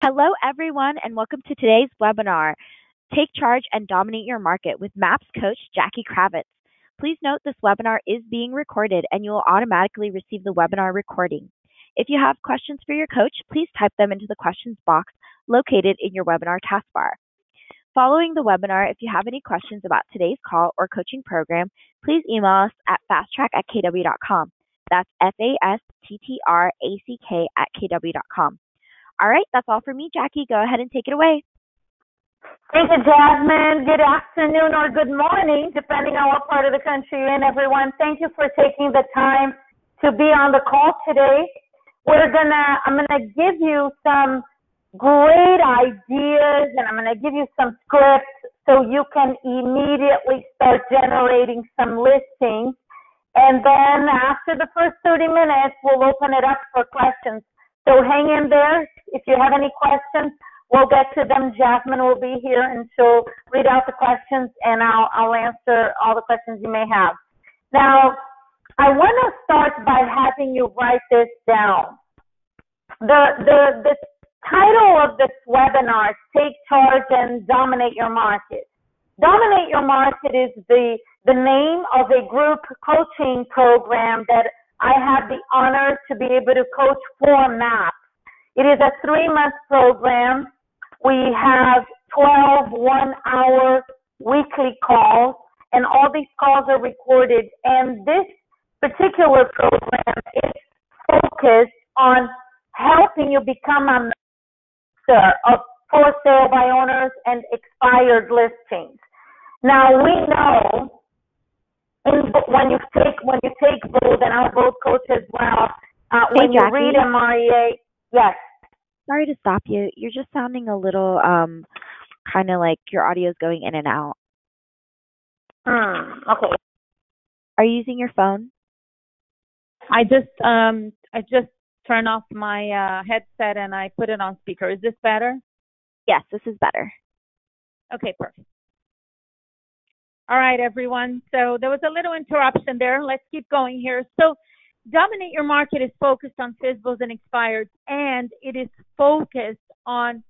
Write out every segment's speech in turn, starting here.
Hello, everyone, and welcome to today's webinar, Take Charge and Dominate Your Market with MAPS coach Jackie Kravitz. Please note this webinar is being recorded and you will automatically receive the webinar recording. If you have questions for your coach, please type them into the questions box located in your webinar taskbar. Following the webinar, if you have any questions about today's call or coaching program, please email us at fasttrack@kw.com. That's fasttrack@kw.com. All right, that's all for me, Jackie. Go ahead and take it away. Thank you, Jasmine. Good afternoon or good morning, depending on what part of the country you're in, everyone. Thank you for taking the time to be on the call today. I'm gonna give you some great ideas, and I'm gonna give you some scripts so you can immediately start generating some listings. And then after the first 30 minutes, we'll open it up for questions. So hang in there. If you have any questions, we'll get to them. Jasmine will be here, and she'll read out the questions, and I'll answer all the questions you may have. Now, I want to start by having you write this down. The title of this webinar is Take Charge and Dominate Your Market. Dominate Your Market is the name of a group coaching program that I have the honor to be able to coach for MAPS. It is a 3-month program. We have 12 one-hour weekly calls, and all these calls are recorded. And this particular program is focused on helping you become a master of for sale by owners and expired listings. Now, we know when you take both, and I'll both coach as well, when you read MREA, yes. Sorry to stop you. You're just sounding a little kind of like your audio is going in and out. Okay. Are you using your phone? I just turned off my headset and I put it on speaker. Is this better? Yes, this is better. Okay, perfect. All right, everyone. So there was a little interruption there. Let's keep going here. So Dominate Your Market is focused on Fizzles and expireds, and it is focused on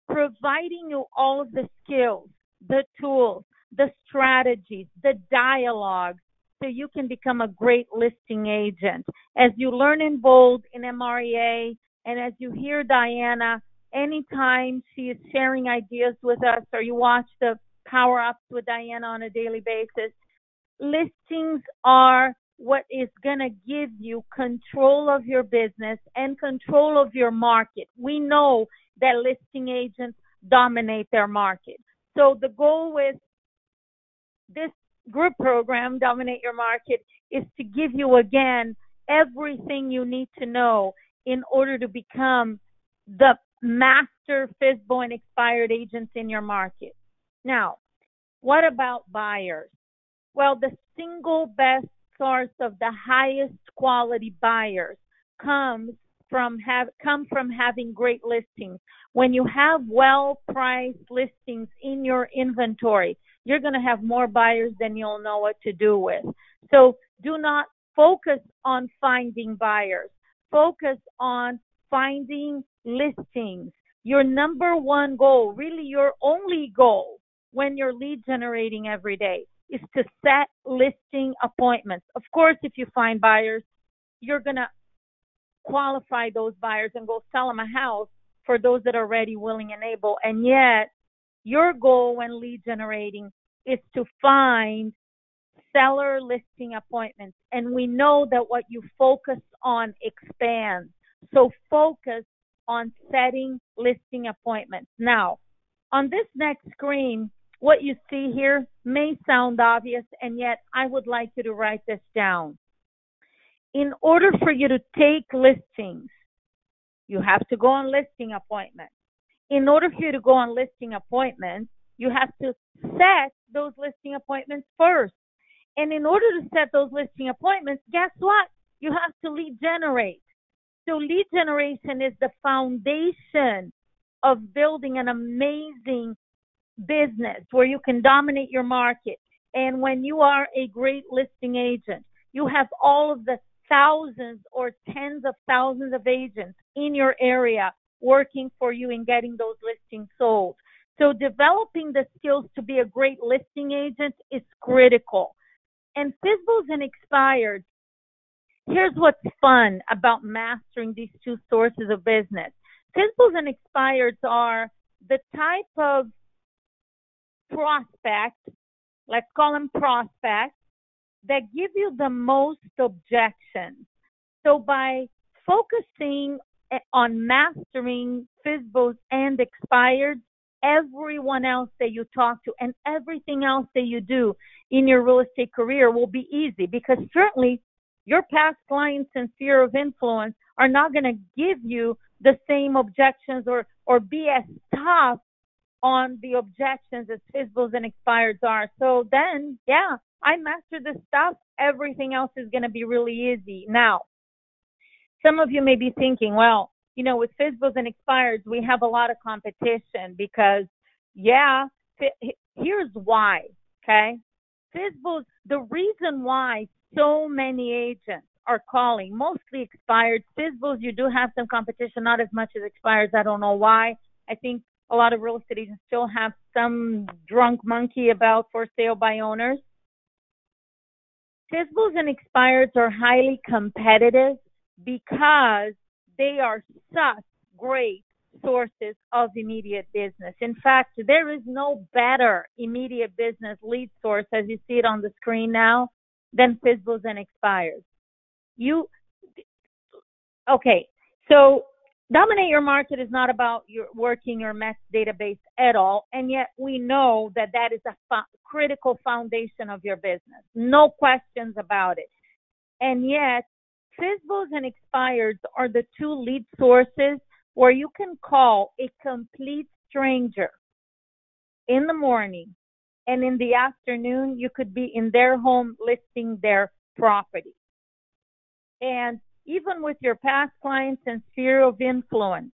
providing you all of the skills, the tools, the strategies, the dialogue, so you can become a great listing agent. As you learn in bold in MREA, and as you hear Diana, anytime she is sharing ideas with us, or you watch the Power Ups with Diana on a daily basis, listings are what is going to give you control of your business and control of your market. We know that listing agents dominate their market. So the goal with this group program, Dominate Your Market, is to give you, again, everything you need to know in order to become the master FISBO and expired agents in your market. Now, what about buyers? Well, the single best source of the highest quality buyers come from having great listings. When you have well-priced listings in your inventory, you're going to have more buyers than you'll know what to do with. So do not focus on finding buyers. Focus on finding listings. Your number one goal, really your only goal when you're lead generating every day, is to set listing appointments. Of course, if you find buyers, you're going to qualify those buyers and go sell them a house for those that are ready, willing, and able. And yet, your goal when lead generating is to find seller listing appointments. And we know that what you focus on expands. So focus on setting listing appointments. Now, on this next screen, what you see here may sound obvious, and yet I would like you to write this down. In order for you to take listings, you have to go on listing appointments. In order for you to go on listing appointments, you have to set those listing appointments first. And in order to set those listing appointments, guess what? You have to lead generate. So lead generation is the foundation of building an amazing business where you can dominate your market. And when you are a great listing agent, you have all of the thousands or tens of thousands of agents in your area working for you in getting those listings sold. So developing the skills to be a great listing agent is critical. And Fizzles and expired, here's what's fun about mastering these two sources of business. Fizzles and expireds are the type of prospect, let's call them prospects, that give you the most objections. So by focusing on mastering Fizzles and expired, everyone else that you talk to and everything else that you do in your real estate career will be easy, because certainly your past clients and sphere of influence are not going to give you the same objections or be as tough on the objections as Fizzles and expireds are. So then, yeah, I mastered this stuff. Everything else is going to be really easy. Now, some of you may be thinking, well, you know, with Fizzles and expireds, we have a lot of competition because, yeah, here's why, okay? Fizzles, the reason why so many agents are calling, mostly expired. Fizzles, you do have some competition, not as much as expireds. I don't know why. I think a lot of real estate agents still have some drunk monkey about for sale by owners. Fizzles and expireds are highly competitive because they are such great sources of immediate business. In fact, there is no better immediate business lead source, as you see it on the screen now, than Fizzles and expireds. Okay, so dominate your market is not about your working your MEX database at all, and yet we know that that is a critical foundation of your business. No questions about it. And yet, Fizzles and expireds are the two lead sources where you can call a complete stranger in the morning, and in the afternoon, you could be in their home listing their property. And even with your past clients and sphere of influence,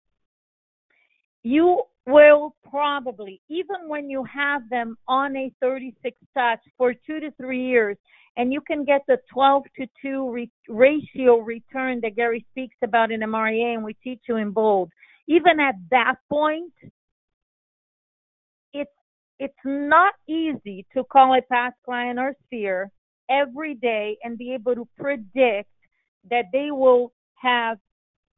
you will probably, even when you have them on a 36 touch for 2 to 3 years, and you can get the 12-to-2 ratio return that Gary speaks about in MREA and we teach you in Bold, even at that point, it's not easy to call a past client or sphere every day and be able to predict that they will have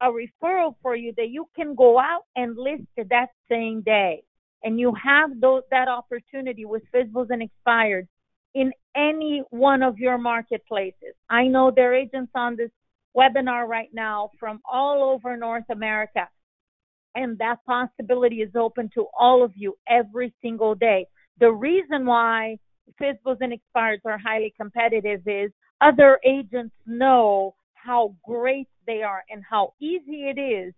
a referral for you that you can go out and list that same day. And you have that opportunity with Fizzles and expired in any one of your marketplaces. I know there are agents on this webinar right now from all over North America, and that possibility is open to all of you every single day. The reason why Fizzles and expireds are highly competitive is other agents know how great they are and how easy it is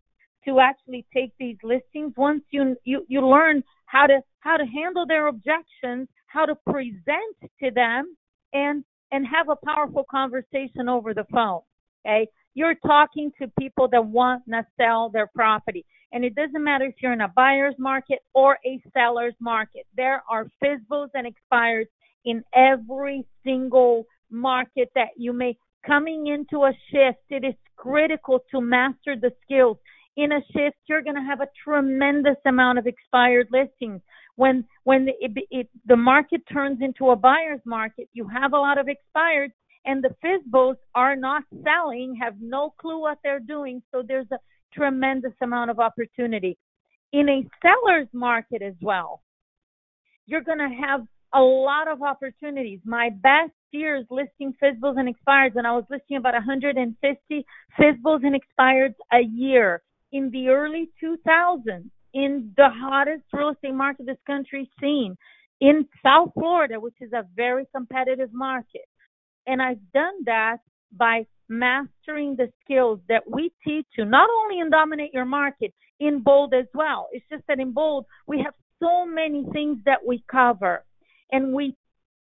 to actually take these listings. Once you learn how to handle their objections, how to present to them, and have a powerful conversation over the phone. Okay, you're talking to people that want to sell their property, and it doesn't matter if you're in a buyer's market or a seller's market. There are Fizzles and expireds in every single market that you may. Coming into a shift, it is critical to master the skills. In a shift, you're going to have a tremendous amount of expired listings. When the market turns into a buyer's market, you have a lot of expired, and the Fizzles are not selling, have no clue what they're doing, so there's a tremendous amount of opportunity. In a seller's market as well, you're going to have a lot of opportunities. My best years listing Fizzles and expireds, and I was listing about 150 Fizzles and expireds a year in the early 2000s in the hottest real estate market this country's seen, in South Florida, which is a very competitive market. And I've done that by mastering the skills that we teach you, not only in Dominate Your Market, in Bold as well. It's just that in Bold, we have so many things that we cover. And we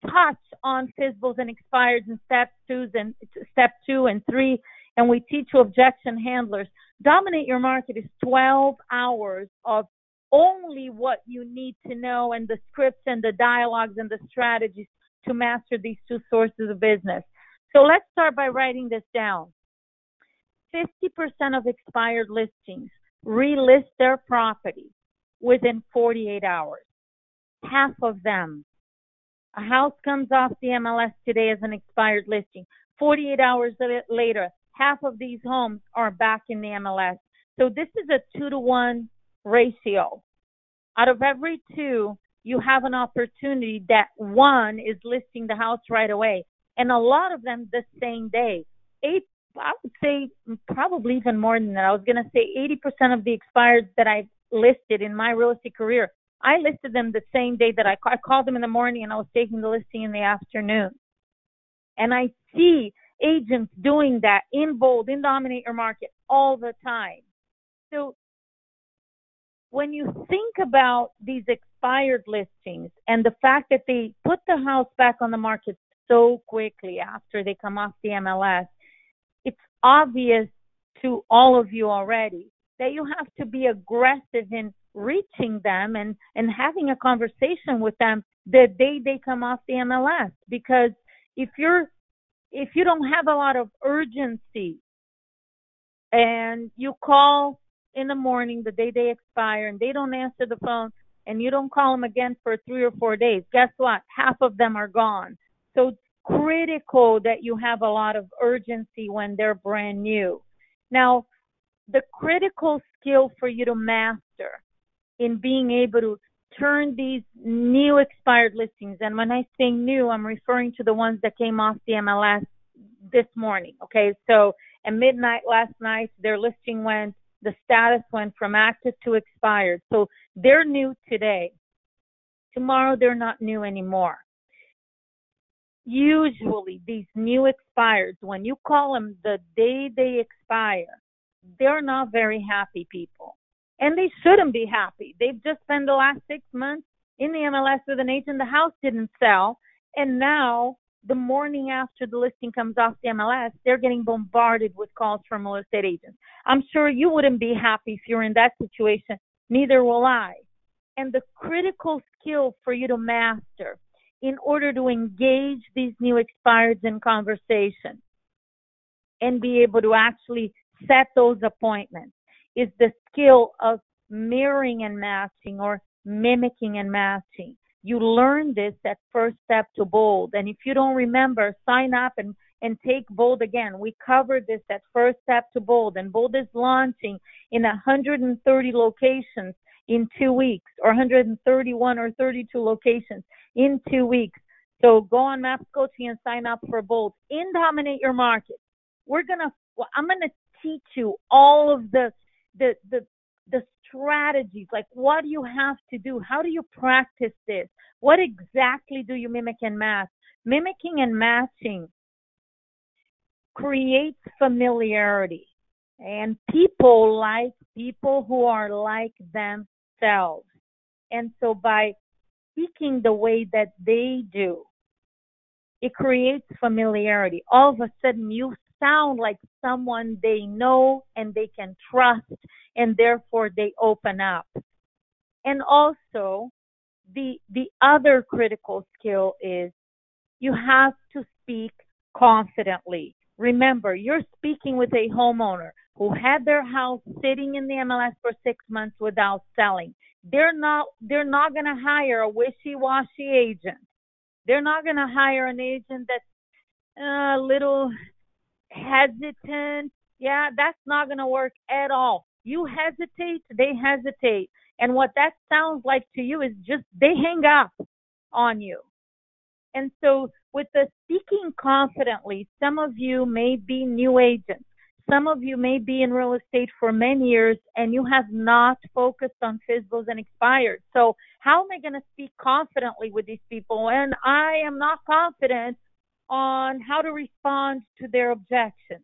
touch on Fizzles and expireds in step 2 and 3, and we teach you objection handlers. Dominate Your Market is 12 hours of only what you need to know, and the scripts and the dialogues and the strategies to master these two sources of business. So let's start by writing this down. 50% of expired listings relist their property within 48 hours. Half of them. A house comes off the MLS today as an expired listing. 48 hours later, half of these homes are back in the MLS. So this is a 2-to-1 ratio. Out of every two, you have an opportunity that one is listing the house right away. And a lot of them the same day. I would say probably even more than that. I was going to say 80% of the expireds that I've listed in my real estate career, I listed them the same day that I called them in the morning and I was taking the listing in the afternoon. And I see agents doing that in bold, in Dominate Your Market all the time. So when you think about these expired listings and the fact that they put the house back on the market so quickly after they come off the MLS, it's obvious to all of you already that you have to be aggressive in reaching them and having a conversation with them the day they come off the MLS. Because if you don't have a lot of urgency and you call in the morning the day they expire and they don't answer the phone and you don't call them again for 3 or 4 days, guess what? Half of them are gone. So it's critical that you have a lot of urgency when they're brand new. Now, the critical skill for you to master in being able to turn these new expired listings, and when I say new, I'm referring to the ones that came off the MLS this morning, okay? So at midnight last night, the status went from active to expired. So they're new today. Tomorrow, they're not new anymore. Usually, these new expireds, when you call them the day they expire, they're not very happy people. And they shouldn't be happy. They've just spent the last 6 months in the MLS with an agent. The house didn't sell. And now, the morning after the listing comes off the MLS, they're getting bombarded with calls from real estate agents. I'm sure you wouldn't be happy if you're in that situation. Neither will I. And the critical skill for you to master in order to engage these new expireds in conversation and be able to actually set those appointments is the skill of mirroring and matching or mimicking and matching. You learn this at First Step to Bold. And if you don't remember, sign up and take Bold again. We covered this at First Step to Bold. And Bold is launching in 130 locations in 2 weeks, or 131 or 32 locations in 2 weeks. So go on Maps Coaching and sign up for Bold. In Dominate Your Market, I'm going to teach you all of the strategies, like what do you have to do? How do you practice this? What exactly do you mimic and match? Mimicking and matching creates familiarity. And people like people who are like themselves. And so by speaking the way that they do, it creates familiarity. All of a sudden, you sound like someone they know and they can trust, and therefore they open up. And also, the other critical skill is you have to speak confidently. Remember, you're speaking with a homeowner who had their house sitting in the MLS for 6 months without selling. They're not going to hire a wishy-washy agent. They're not going to hire an agent that's a little hesitant. Yeah, that's not going to work at all. You hesitate, they hesitate. And what that sounds like to you is just they hang up on you. And so with the speaking confidently, some of you may be new agents. Some of you may be in real estate for many years and you have not focused on FISBOs and expired. So how am I going to speak confidently with these people when I am not confident on how to respond to their objections?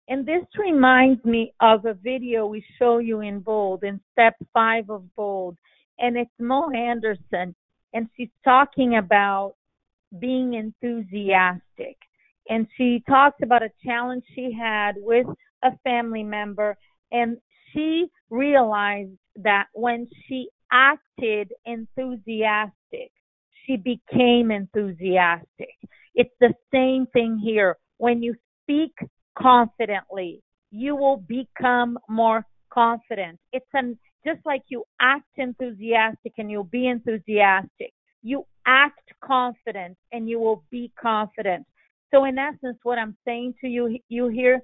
And this reminds me of a video we show you in Bold, in step 5 of Bold. And it's Mo Anderson, and she's talking about being enthusiastic. And she talks about a challenge she had with a family member, and she realized that when she acted enthusiastic, she became enthusiastic. It's the same thing here. When you speak confidently, you will become more confident. Just like you act enthusiastic and you'll be enthusiastic. You act confident and you will be confident. So in essence, what I'm saying to you here,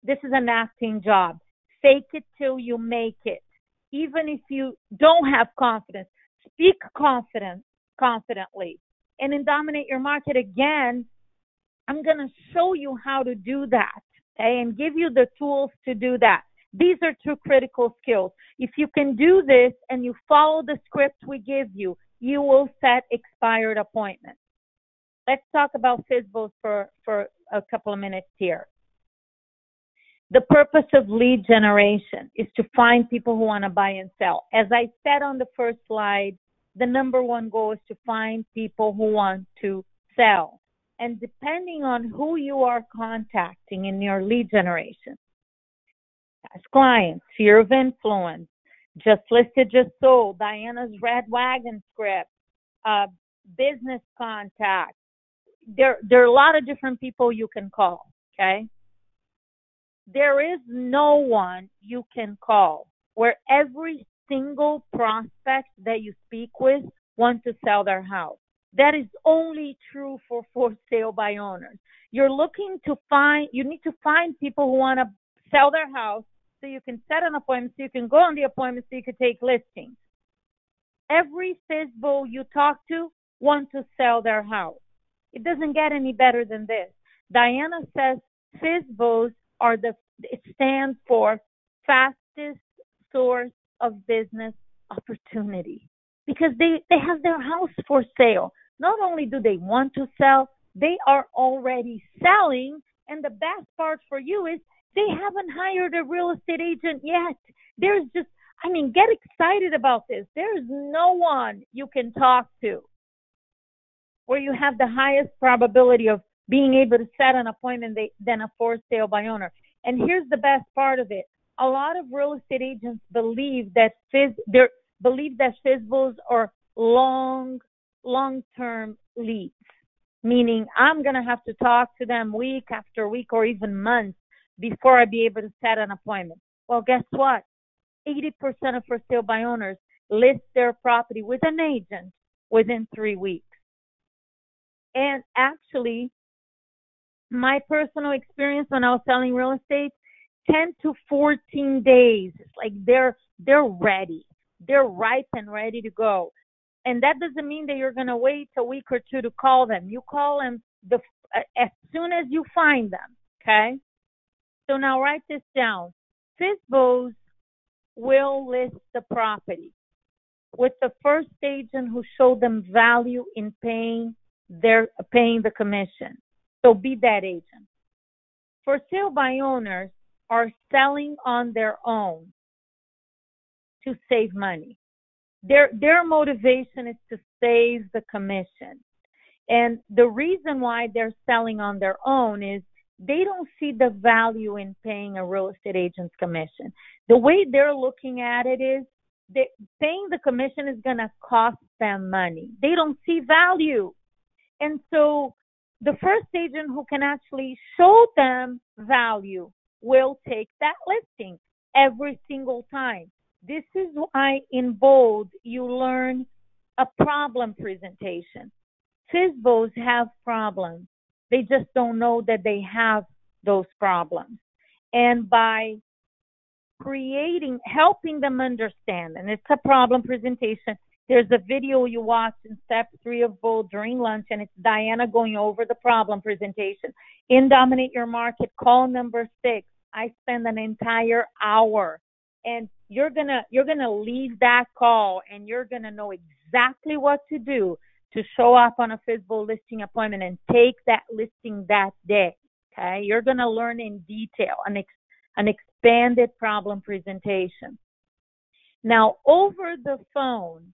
this is an acting job. Fake it till you make it. Even if you don't have confidence, speak confidently. And in Dominate Your Market, again, I'm going to show you how to do that, okay, and give you the tools to do that. These are two critical skills. If you can do this and you follow the script we give you, you will set expired appointments. Let's talk about Fizzbos for a couple of minutes here. The purpose of lead generation is to find people who want to buy and sell. As I said on the first slide, the number one goal is to find people who want to sell. And depending on who you are contacting in your lead generation, as clients, sphere of influence, just listed, just sold, Diana's red wagon script, business contacts. There are a lot of different people you can call, okay? There is no one you can call where every single prospect that you speak with wants to sell their house. That is only true for sale by owners. You need to find people who want to sell their house so you can set an appointment, so you can go on the appointment, so you can take listings. Every Fizzbo you talk to wants to sell their house. It doesn't get any better than this. Diana says Fizzbos it stands for fastest source of business opportunity, because they have their house for sale. Not only do they want to sell, they are already selling. And the best part for you is they haven't hired a real estate agent yet. Get excited about this. There's no one you can talk to where you have the highest probability of being able to set an appointment than a for sale by owner. And here's the best part of it. A lot of real estate agents believe that Fizzbos are long-term leads, meaning I'm going to have to talk to them week after week or even months before I be able to set an appointment. Well, guess what? 80% of for sale by owners list their property with an agent within 3 weeks. And actually, my personal experience when I was selling real estate, 10 to 14 days, it's like they're ready. They're ripe and ready to go. And that doesn't mean that you're going to wait a week or two to call them. You call them as soon as you find them, okay? So now write this down. Fizzbos will list the property with the first agent who showed them value in paying the commission. So be that agent. For sale by owners are selling on their own to save money. Their motivation is to save the commission. And the reason why they're selling on their own is they don't see the value in paying a real estate agent's commission. The way they're looking at it is paying the commission is going to cost them money. They don't see value. And so the first agent who can actually show them value will take that listing every single time. This is why in bold you learn a problem presentation. Fizzbos have problems. They just don't know that they have those problems. And by helping them understand, and it's a problem presentation. There's a video you watch in step 3 of Bold during lunch, and it's Diana going over the problem presentation. In Dominate Your Market, call number 6. I spend an entire hour, and you're gonna leave that call, and you're gonna know exactly what to do to show up on a Fizzbo listing appointment and take that listing that day. Okay, you're gonna learn in detail an expanded problem presentation. Now, over the phone,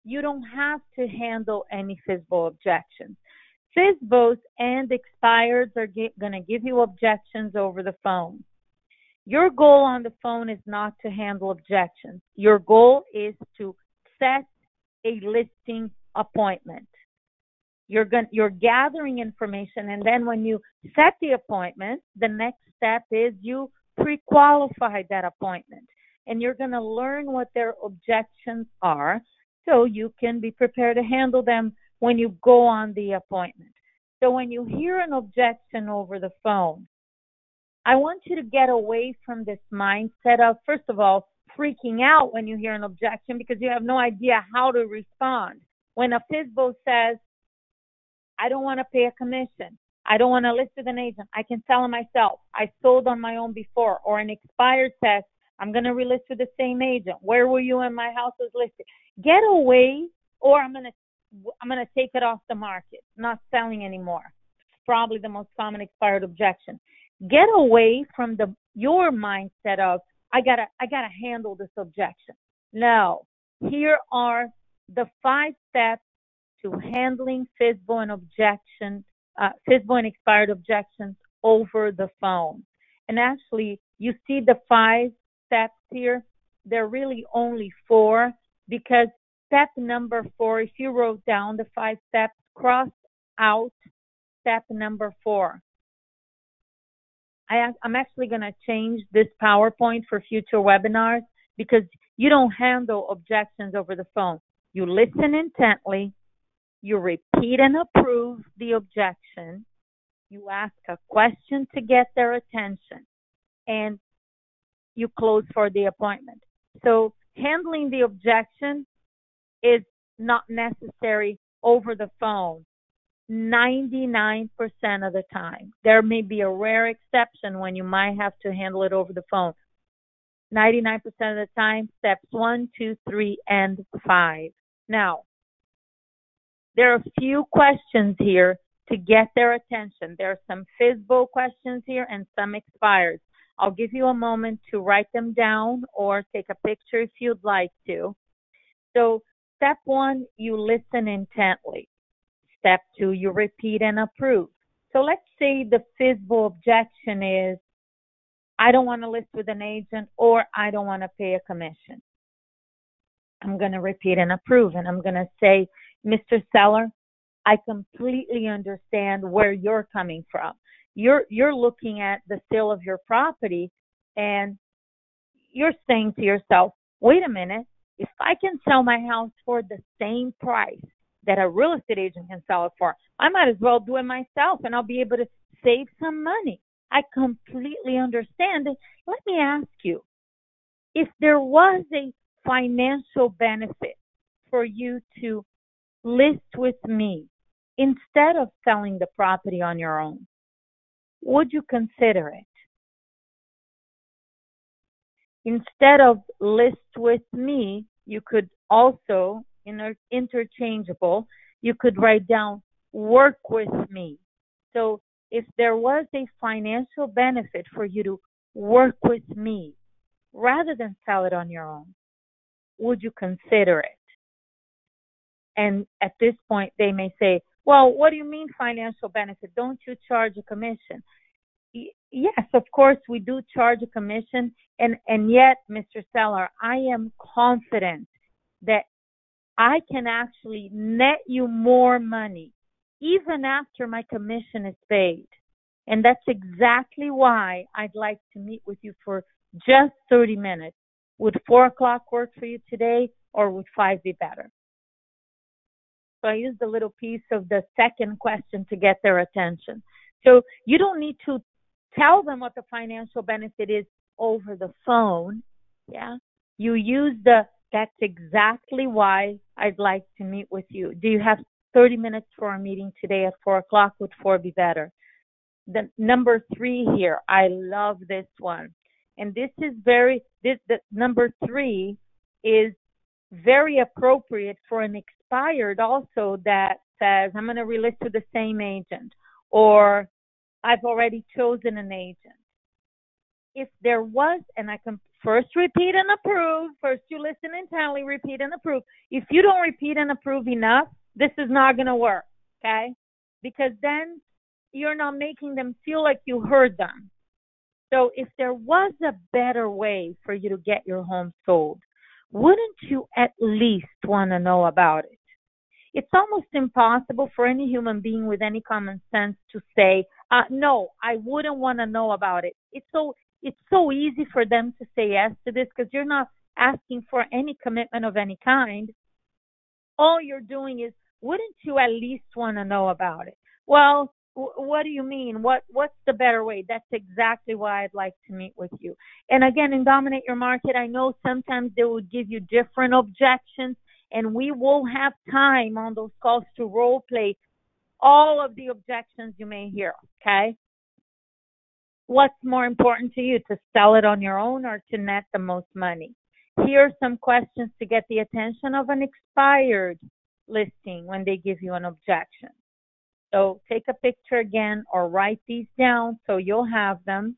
you don't have to handle any Fizzbo objections. Fizzbos and expireds are going to give you objections over the phone. Your goal on the phone is not to handle objections. Your goal is to set a listing appointment. You're gathering information, and then when you set the appointment, the next step is you pre-qualify that appointment. and you're going to learn what their objections are so you can be prepared to handle them when you go on the appointment. So when you hear an objection over the phone, I want you to get away from this mindset of, first of all, freaking out when you hear an objection because you have no idea how to respond. When a FISBO says, I don't want to pay a commission, I don't want to list with an agent, I can sell it myself, I sold on my own before, or an expired test, I'm going to relist with the same agent, where were you when my house was listed? Get away, or I'm going to take it off the market, not selling anymore. It's probably the most common expired objection. Get away from your mindset of I gotta handle this objection. No, here are the 5 steps to handling FISBO and expired objections over the phone. And actually, you see the 5 steps here. They're really only 4 because step number 4, if you wrote down the 5 steps, cross out step number 4. I'm actually going to change this PowerPoint for future webinars because you don't handle objections over the phone. You listen intently, you repeat and approve the objection, you ask a question to get their attention, and you close for the appointment. So handling the objection is not necessary over the phone 99% of the time. There may be a rare exception when you might have to handle it over the phone. 99% of the time, steps 1, 2, 3, and 5. Now, there are a few questions here to get their attention. There are some FISBO questions here and some expires. I'll give you a moment to write them down or take a picture if you'd like to. So, step 1, you listen intently. Step 2, you repeat and approve. So let's say the FISBO objection is, I don't want to list with an agent or I don't want to pay a commission. I'm going to repeat and approve, and I'm going to say, Mr. Seller, I completely understand where you're coming from. You're looking at the sale of your property and you're saying to yourself, wait a minute, if I can sell my house for the same price that a real estate agent can sell it for, I might as well do it myself and I'll be able to save some money. I completely understand it. Let me ask you, if there was a financial benefit for you to list with me instead of selling the property on your own, would you consider it? Instead of list with me, you could also, interchangeable, you could write down work with me. So if there was a financial benefit for you to work with me rather than sell it on your own, would you consider it? And at this point, they may say, well, what do you mean financial benefit? Don't you charge a commission? Yes, of course, we do charge a commission. And yet, Mr. Seller, I am confident that I can actually net you more money even after my commission is paid. And that's exactly why I'd like to meet with you for just 30 minutes. Would 4 o'clock work for you today, or would 5 be better? So I used a little piece of the second question to get their attention. So you don't need to tell them what the financial benefit is over the phone. Yeah. You use that's exactly why I'd like to meet with you. Do you have 30 minutes for a meeting today at 4 o'clock? Would 4 be better? The number 3 here, I love this one. And this is the number 3 is very appropriate for an expired also that says, I'm going to relist to the same agent, or I've already chosen an agent. If there was, and I can first repeat and approve, first you listen intently, repeat and approve. If you don't repeat and approve enough, this is not going to work, okay? Because then you're not making them feel like you heard them. So if there was a better way for you to get your home sold, wouldn't you at least want to know about it? It's almost impossible for any human being with any common sense to say, no, I wouldn't want to know about it. It's so it's so easy for them to say yes to this because you're not asking for any commitment of any kind. All you're doing is, wouldn't you at least want to know about it? Well, what do you mean? What's the better way? That's exactly why I'd like to meet with you. And again, in Dominate Your Market, I know sometimes they will give you different objections, and we will have time on those calls to role play all of the objections you may hear, okay? What's more important to you, to sell it on your own or to net the most money? Here are some questions to get the attention of an expired listing when they give you an objection. So take a picture again or write these down so you'll have them.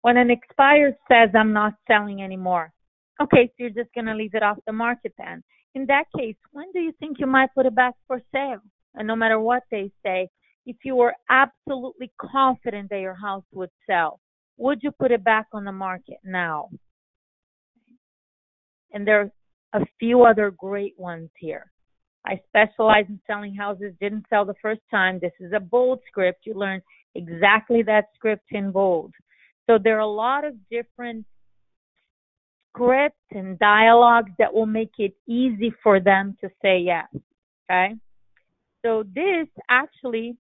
When an expired says, I'm not selling anymore, okay, so you're just going to leave it off the market then. In that case, when do you think you might put it back for sale? And no matter what they say, if you were absolutely confident that your house would sell, would you put it back on the market now? And there are a few other great ones here. I specialize in selling houses didn't sell the first time. This is a bold script. You learn exactly that script in bold. So there are a lot of different scripts and dialogues that will make it easy for them to say yes, okay? So this actually,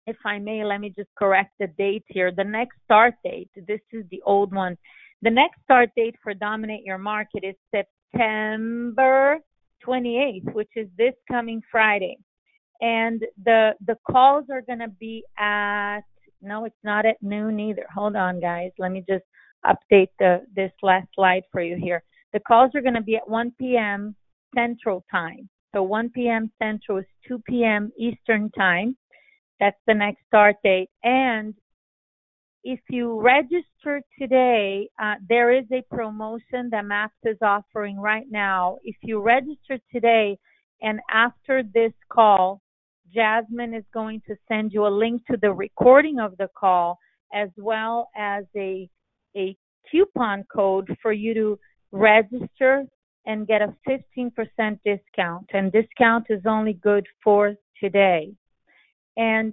if I may, let me just correct the date here. The next start date, this is the old one. The next start date for Dominate Your Market is September 28th, which is this coming Friday. And the calls are going to be at, no, it's not at noon either. Hold on, guys. Let me just update this last slide for you here. The calls are going to be at 1 p.m. Central Time. So 1 p.m. Central is 2 p.m. Eastern Time. That's the next start date. And if you register today, there is a promotion that MAPS is offering right now. If you register today and after this call, Jasmine is going to send you a link to the recording of the call as well as a coupon code for you to register and get a 15% discount. And discount is only good for today. And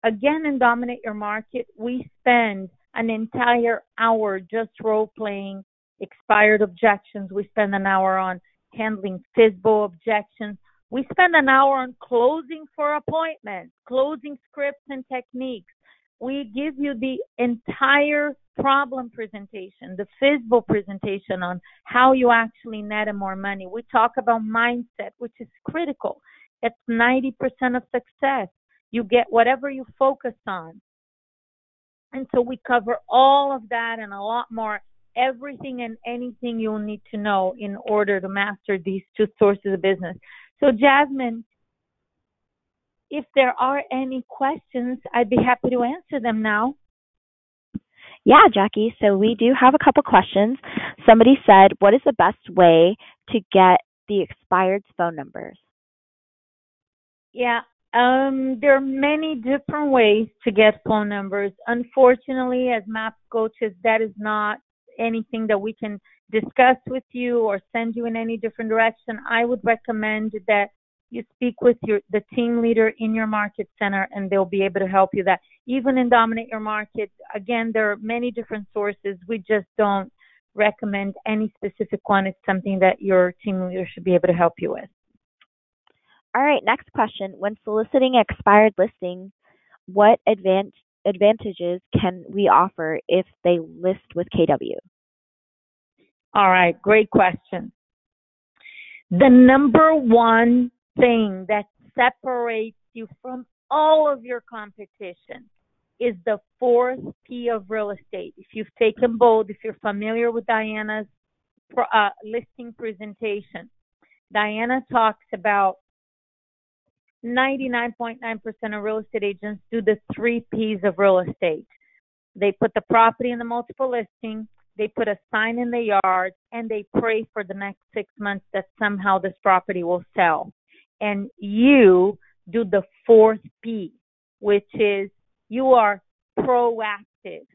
again, in Dominate Your Market, we spend an entire hour just role-playing expired objections. We spend an hour on handling FISBO objections. We spend an hour on closing for appointments, closing scripts and techniques. We give you the entire problem presentation, the FISBO presentation on how you actually net more money. We talk about mindset, which is critical. It's 90% of success. You get whatever you focus on. And so we cover all of that and a lot more, everything and anything you'll need to know in order to master these two sources of business. So Jasmine, if there are any questions, I'd be happy to answer them now. Yeah, Jackie. So we do have a couple questions. Somebody said, what is the best way to get the expired's phone numbers? Yeah. There are many different ways to get phone numbers. Unfortunately, as MAPS coaches, that is not anything that we can discuss with you or send you in any different direction. I would recommend that you speak with the team leader in your market center, and they'll be able to help you that. Even in Dominate Your Market, again, there are many different sources. We just don't recommend any specific one. It's something that your team leader should be able to help you with. All right, next question. When soliciting expired listings, what advantages can we offer if they list with KW? All right, great question. The number one thing that separates you from all of your competition is the 4th P of real estate. If you've taken bold, if you're familiar with Diana's listing presentation, Diana talks about 99.9% of real estate agents do the 3 Ps of real estate. They put the property in the multiple listing, they put a sign in the yard, and they pray for the next 6 months that somehow this property will sell. And you do the 4th P, which is you are proactive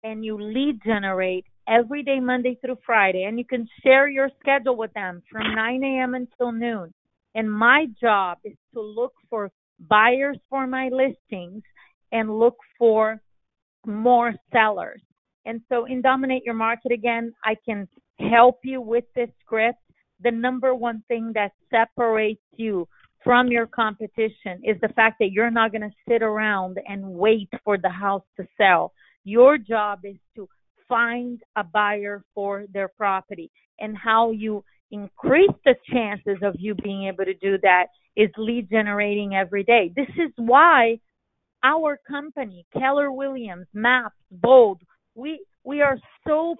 and you lead generate every day, Monday through Friday, and you can share your schedule with them from 9 a.m. until noon. And my job is to look for buyers for my listings and look for more sellers. And so in Dominate Your Market, again, I can help you with this script. The number one thing that separates you from your competition is the fact that you're not going to sit around and wait for the house to sell. Your job is to find a buyer for their property. And how you increase the chances of you being able to do that is lead generating every day. This is why our company, Keller Williams, Maps, Bold, we are so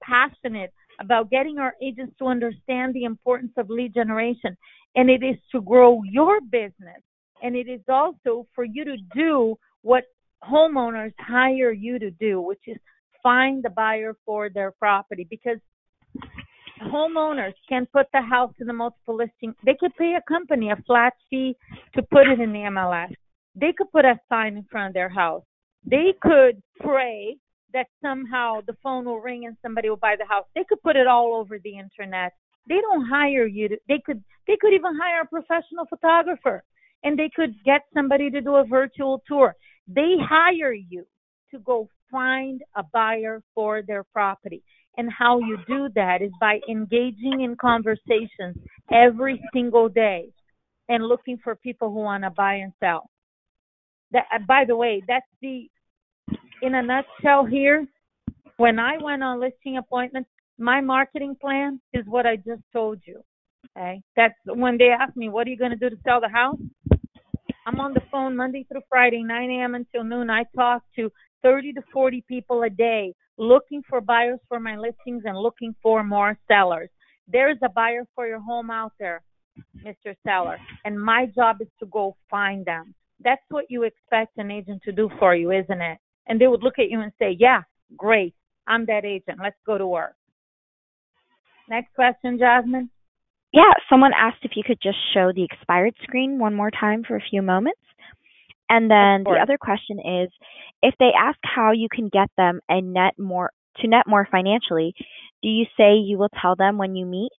passionate about getting our agents to understand the importance of lead generation. And it is to grow your business. And it is also for you to do what homeowners hire you to do, which is find the buyer for their property. Because homeowners can put the house in the multiple listing. They could pay a company a flat fee to put it in the MLS. They could put a sign in front of their house. They could pray that somehow the phone will ring and somebody will buy the house. They could put it all over the internet. They don't hire you. They could even hire a professional photographer, and they could get somebody to do a virtual tour. They hire you to go find a buyer for their property. And how you do that is by engaging in conversations every single day and looking for people who want to buy and sell. That, by the way, that's in a nutshell here. When I went on listing appointments, my marketing plan is what I just told you. Okay, that's when they ask me, what are you going to do to sell the house? I'm on the phone Monday through Friday, 9 a.m. until noon. I talk to 30 to 40 people a day looking for buyers for my listings and looking for more sellers. There's a buyer for your home out there, Mr. Seller, and my job is to go find them. That's what you expect an agent to do for you, isn't it? And they would look at you and say, yeah, great, I'm that agent. Let's go to work. Next question, Jasmine. Yeah, someone asked if you could just show the expired screen one more time for a few moments. And then the other question is, if they ask how you can get them to net more financially, do you say you will tell them when you meet?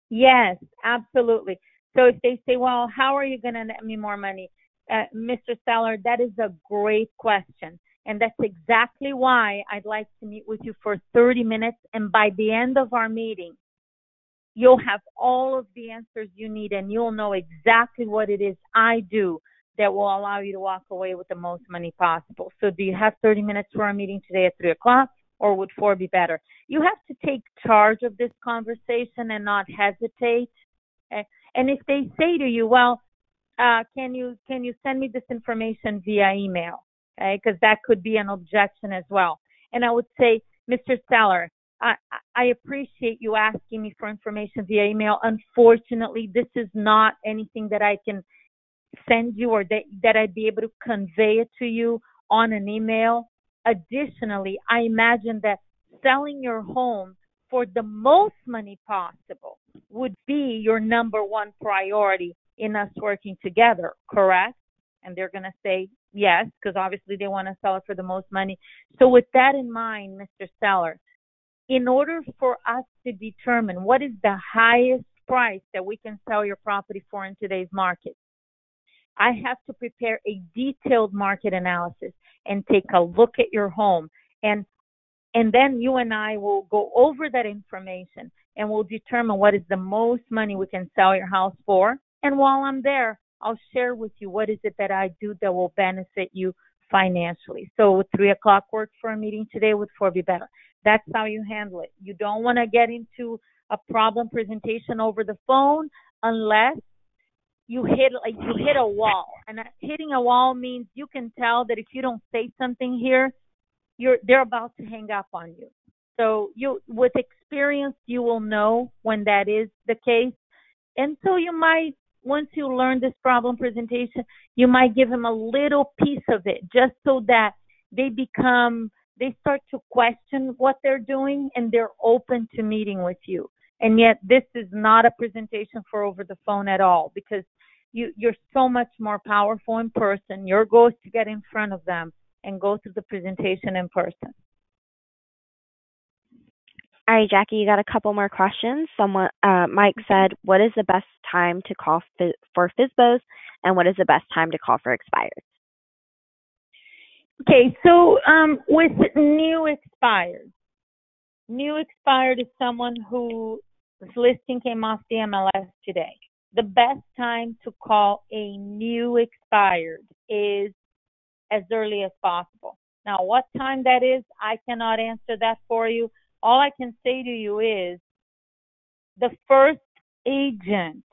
Yes, absolutely. So if they say, well, how are you going to net me more money? Mr. Seller, that is a great question. And that's exactly why I'd like to meet with you for 30 minutes. And by the end of our meeting, you'll have all of the answers you need, and you'll know exactly what it is I do that will allow you to walk away with the most money possible. So do you have 30 minutes for our meeting today at 3 o'clock, or would 4 be better? You have to take charge of this conversation and not hesitate. Okay? And if they say to you, well, can you send me this information via email? Okay, because that could be an objection as well. And I would say, Mr. Seller, I appreciate you asking me for information via email. Unfortunately, this is not anything that I can send you or that I'd be able to convey it to you on an email. Additionally, I imagine that selling your home for the most money possible would be your number one priority in us working together, correct? And they're going to say yes, because obviously they want to sell it for the most money. So with that in mind, Mr. Seller, in order for us to determine what is the highest price that we can sell your property for in today's market, I have to prepare a detailed market analysis and take a look at your home. And then you and I will go over that information and we'll determine what is the most money we can sell your house for. And while I'm there, I'll share with you what is it that I do that will benefit you financially. So would 3 o'clock work for a meeting today? Would 4 be better? That's how you handle it. You don't want to get into a problem presentation over the phone unless you hit a wall. And hitting a wall means you can tell that if you don't say something here, they're about to hang up on you. So with experience, you will know when that is the case. And so you might, once you learn this problem presentation, you might give them a little piece of it just so that they start to question what they're doing and they're open to meeting with you. And yet this is not a presentation for over the phone at all, because you're so much more powerful in person. Your goal is to get in front of them and go through the presentation in person. All right, Jackie, you got a couple more questions. Mike said, what is the best time to call for FISBOs, and what is the best time to call for expireds? Okay, so with new expired is someone whose listing came off the MLS today. The best time to call a new expired is as early as possible. Now, what time that is, I cannot answer that for you. All I can say to you is the first agent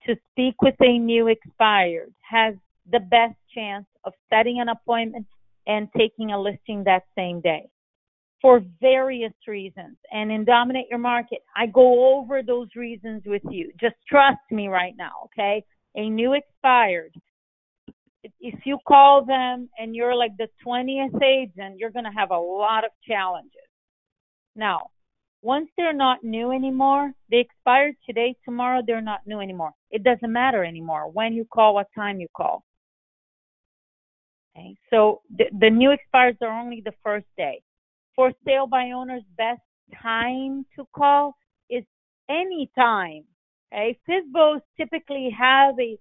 to speak with a new expired has the best chance of setting an appointment and taking a listing that same day for various reasons. And in Dominate Your Market, I go over those reasons with you. Just trust me right now, okay? A new expired, if you call them and you're like the 20th agent, you're going to have a lot of challenges. Now, once they're not new anymore, they expired today, tomorrow they're not new anymore. It doesn't matter anymore when you call, what time you call. Okay, so the new expires are only the first day. For sale by owners, best time to call is any time. Okay, FISBOs typically have a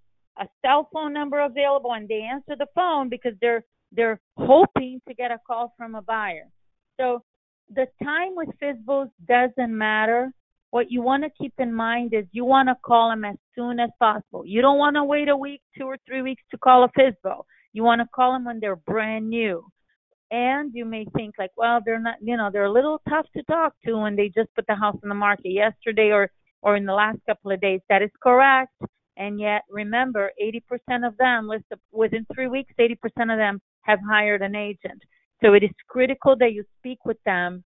cell phone number available, and they answer the phone because they're hoping to get a call from a buyer. So the time with FISBOs doesn't matter. What you want to keep in mind is you want to call them as soon as possible. You don't want to wait a week, 2 or 3 weeks to call a FISBO. You want to call them when they're brand new. And you may think like, well, they're not, they're a little tough to talk to when they just put the house on the market yesterday or in the last couple of days. That is correct. And yet, remember, 80% of them, within 3 weeks, 80% of them have hired an agent. So it is critical that you speak with them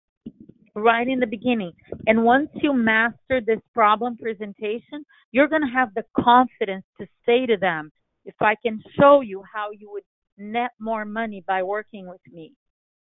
right in the beginning. And once you master this problem presentation, you're going to have the confidence to say to them, if I can show you how you would net more money by working with me,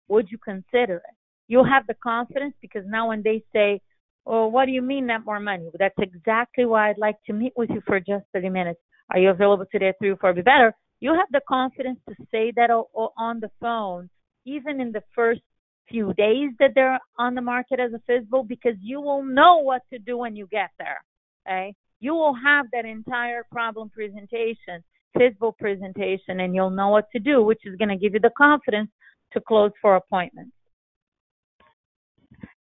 would you consider it? You'll have the confidence because now when they say, oh, what do you mean net more money? That's exactly why I'd like to meet with you for just 30 minutes. Are you available today at 3 or 4? Be better. You have the confidence to say that on the phone, even in the first few days that they're on the market as a FISBO, because you will know what to do when you get there. Okay? You will have that entire problem presentation, FISBO presentation, and you'll know what to do, which is going to give you the confidence to close for appointments.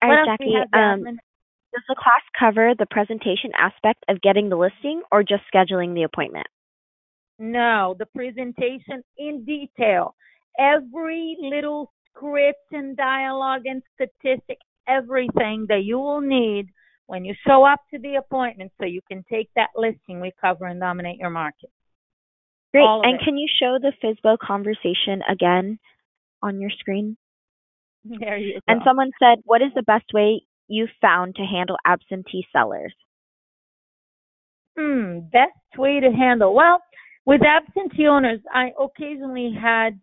All right, Jackie, does the class cover the presentation aspect of getting the listing or just scheduling the appointment? No, the presentation in detail. Every little script and dialogue and statistic, everything that you will need when you show up to the appointment so you can take that listing we cover and dominate your market. Great. And can you show the FISBO conversation again on your screen? There you go. And someone said, what is the best way you found to handle absentee sellers? Best way to handle. Well, with absentee owners, I occasionally had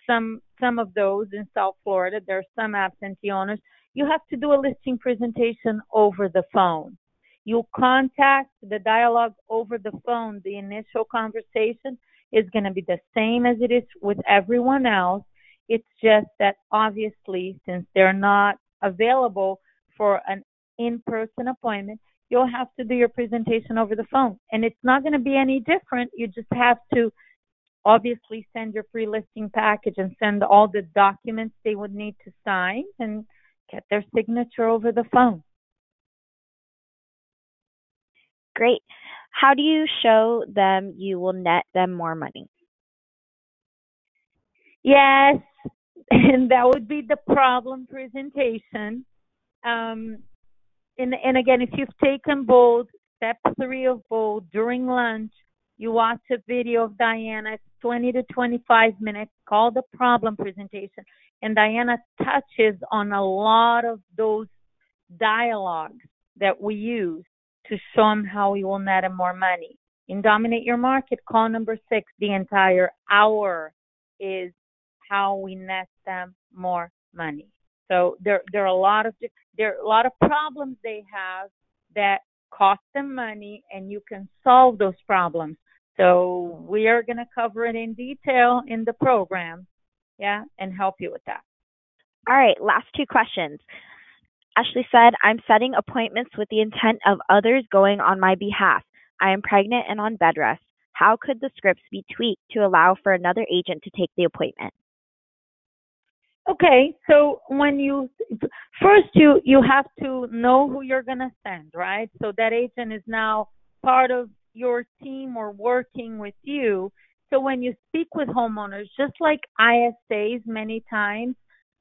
some of those in South Florida. There are some absentee owners. You have to do a listing presentation over the phone. You'll contact the dialogue over the phone. The initial conversation is going to be the same as it is with everyone else. It's just that obviously, since they're not available for an in-person appointment, you'll have to do your presentation over the phone. And it's not going to be any different. You just have to obviously send your pre-listing package and send all the documents they would need to sign and get their signature over the phone. Great. How do you show them you will net them more money? Yes, and that would be the problem presentation. And again, if you've taken bold, step 3 of bold, during lunch, you watch a video of Diana. It's 20 to 25 minutes called the problem presentation. And Diana touches on a lot of those dialogues that we use to show them how we will net them more money. In Dominate Your Market, call number 6, the entire hour is how we net them more money. So there are a lot of problems they have that cost them money, and you can solve those problems. So we are going to cover it in detail in the program, and help you with that. All right, last 2 questions. Ashley said, I'm setting appointments with the intent of others going on my behalf. I am pregnant and on bed rest. How could the scripts be tweaked to allow for another agent to take the appointment? Okay, so when you first you have to know who you're going to send, right? So that agent is now part of your team or working with you. So when you speak with homeowners, just like ISAs many times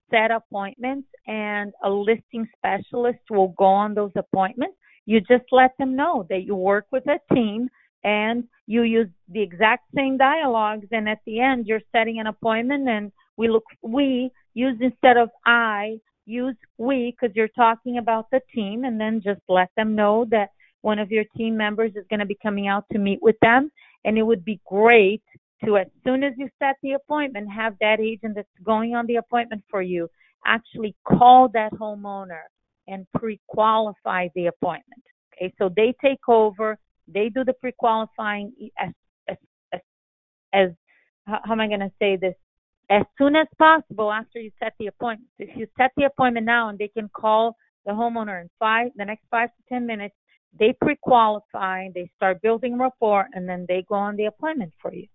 set appointments and a listing specialist will go on those appointments, you just let them know that you work with a team and you use the exact same dialogues, and at the end you're setting an appointment, and we use, instead of I, use we, because you're talking about the team, and then just let them know that one of your team members is going to be coming out to meet with them. And it would be great to, as soon as you set the appointment, have that agent that's going on the appointment for you actually call that homeowner and pre-qualify the appointment. Okay, so they take over, they do the pre-qualifying as, as, as how am I going to say this? As soon as possible after you set the appointment. If you set the appointment now and they can call the homeowner in the next 5 to 10 minutes, they pre-qualify, they start building rapport, and then they go on the appointment for you.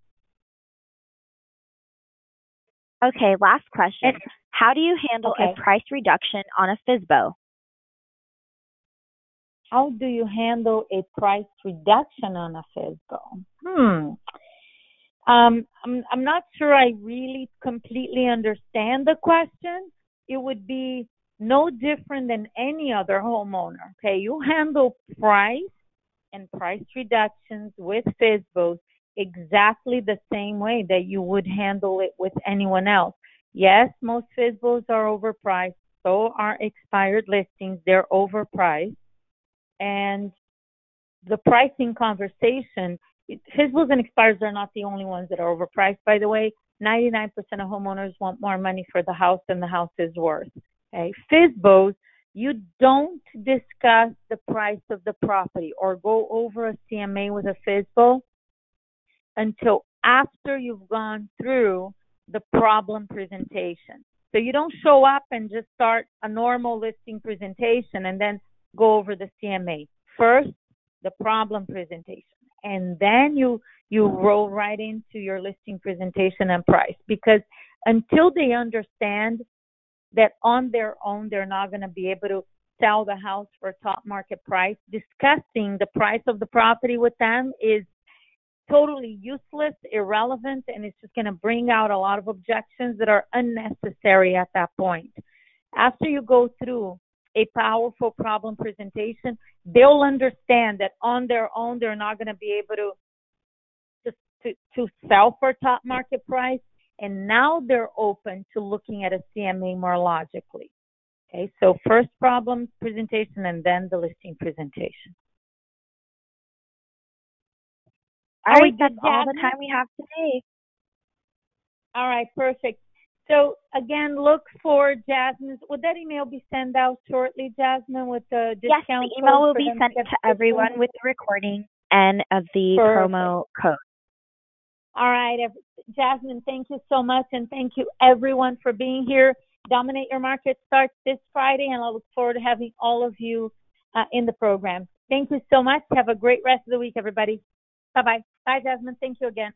Okay, last question. How do you handle a price reduction on a FSBO? How do you handle a price reduction on a FSBO? I'm not sure I really completely understand the question. It would be no different than any other homeowner. Okay, you handle price and price reductions with FSBOs exactly the same way that you would handle it with anyone else. Yes, most FSBOs are overpriced. So are expired listings. They're overpriced. And the pricing conversation, FSBOs and expires are not the only ones that are overpriced. By the way, 99% of homeowners want more money for the house than the house is worth. Okay, FSBOs, you don't discuss the price of the property or go over a CMA with a FSBO until after you've gone through the problem presentation. So you don't show up and just start a normal listing presentation and then go over the CMA. First, the problem presentation, and then you roll right into your listing presentation and price, because until they understand that on their own they're not going to be able to sell the house for top market price, discussing the price of the property with them is totally useless, irrelevant, and it's just going to bring out a lot of objections that are unnecessary at that point. After you go through a powerful problem presentation, they'll understand that on their own they're not going to be able to sell for top market price, and now they're open to looking at a CMA more logically. Okay, so first problem presentation and then the listing presentation. All right, that's all the time we have today. All right, perfect. So again, look for Jasmine. Would that email be sent out shortly, Jasmine, with the discount? Yes, the email will be sent to everyone with the recording and of the promo code. All right, Jasmine, thank you so much, and thank you everyone for being here. Dominate Your Market starts this Friday, and I look forward to having all of you in the program. Thank you so much. Have a great rest of the week, everybody. Bye-bye. Bye, Jasmine. Thank you again.